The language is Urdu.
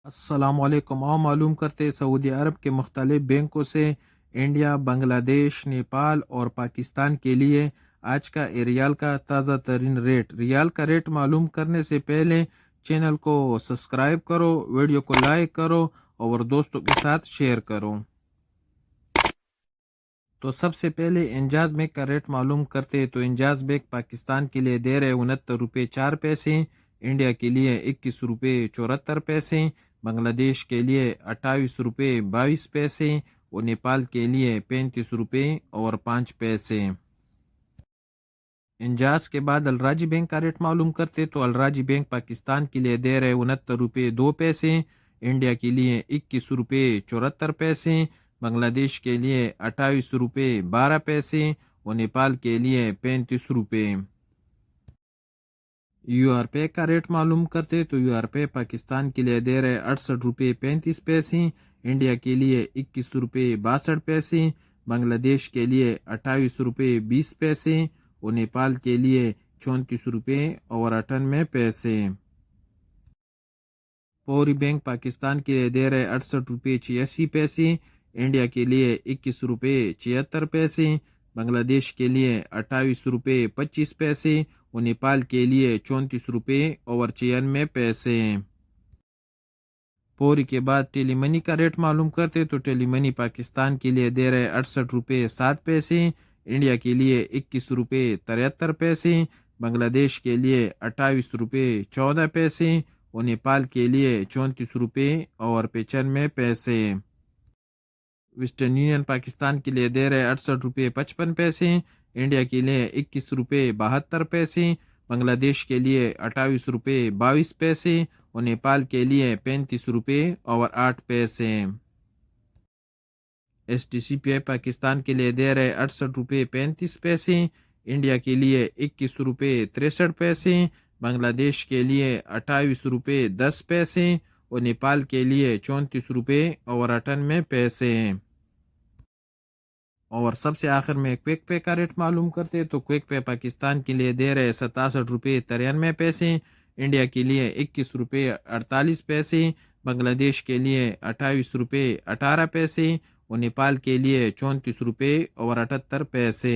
السلام علیکم۔ اور معلوم کرتے سعودی عرب کے مختلف بینکوں سے انڈیا، بنگلہ دیش، نیپال اور پاکستان کے لیے آج کا ریال کا تازہ ترین ریٹ۔ ریال کا ریٹ معلوم کرنے سے پہلے چینل کو سبسکرائب کرو، ویڈیو کو لائک کرو اور دوستوں کے ساتھ شیئر کرو۔ تو سب سے پہلے انجاز بینک کا ریٹ معلوم کرتے تو انجاز بینک پاکستان کے لیے دے رہے 69 روپے 4 پیسے، انڈیا کے لیے 21 روپے 74 پیسے، بنگلہ دیش کے لیے 28 روپے 22 پیسے اور نیپال کے لیے 35 روپے اور 5 پیسے۔ انجاز کے بعد الراجی بینک کا ریٹ معلوم کرتے تو الراجی بینک پاکستان کے لیے دے رہے 69 روپے 2 پیسے، انڈیا کے لیے 21 روپے 74 پیسے، بنگلہ دیش کے لیے 28 روپے 12 پیسے اور نیپال کے لیے 35 روپے۔ یو آر پے کا ریٹ معلوم کرتے تو یو آر پے پاکستان کے لیے دے رہے 68 روپے 35 پیسے، انڈیا کے لیے 21 روپے 62 پیسے، بنگلہ دیش کے لیے 28 روپے 20 پیسے اور نیپال کے لیے 34 روپے 98 پیسے۔ فوری بینک پاکستان کے لیے دے رہے 68 روپے 86 پیسے، انڈیا کے لیے 21 روپے 76 پیسے، بنگلہ دیش کے لیے 28 روپے 25 پیسے اور نیپال کے لیے 34 روپے 94 پیسے۔ فوری کے بعد ٹیلی منی کا ریٹ معلوم کرتے تو ٹیلی منی پاکستان کے لیے دے رہے 68 روپے 7 پیسے، انڈیا کے لیے 21 روپے 73 پیسے، بنگلہ دیش کے لیے 28 روپے 14 پیسے اور نیپال کے لیے 34 روپے 95 پیسے۔ ویسٹرن یونین پاکستان کے لیے دے رہے 68 روپے 55 پیسے، انڈیا کے لیے 21 روپے 72 پیسے، بنگلہ دیش کے لیے 28 روپے 22 پیسے اور نیپال کے لیے 35 روپے 8 پیسے۔ ایس ٹی سی پی آئی پاکستان کے لیے دے رہے 68 روپے 35 پیسے، انڈیا کے لیے 21 روپے 63 پیسے، بنگلہ دیش کے لیے 28 روپے 10 پیسے اور نیپال کے لیے 34 روپے 98 پیسے۔ اور سب سے آخر میں کویک پے کا ریٹ معلوم کرتے تو کویک پے پاکستان کے لیے دے رہے 67 روپے 93 پیسے، انڈیا کے لیے 21 روپے 48 پیسے، بنگلہ دیش کے لیے 28 روپے 18 پیسے اور نیپال کے لیے 34 روپے 78 پیسے۔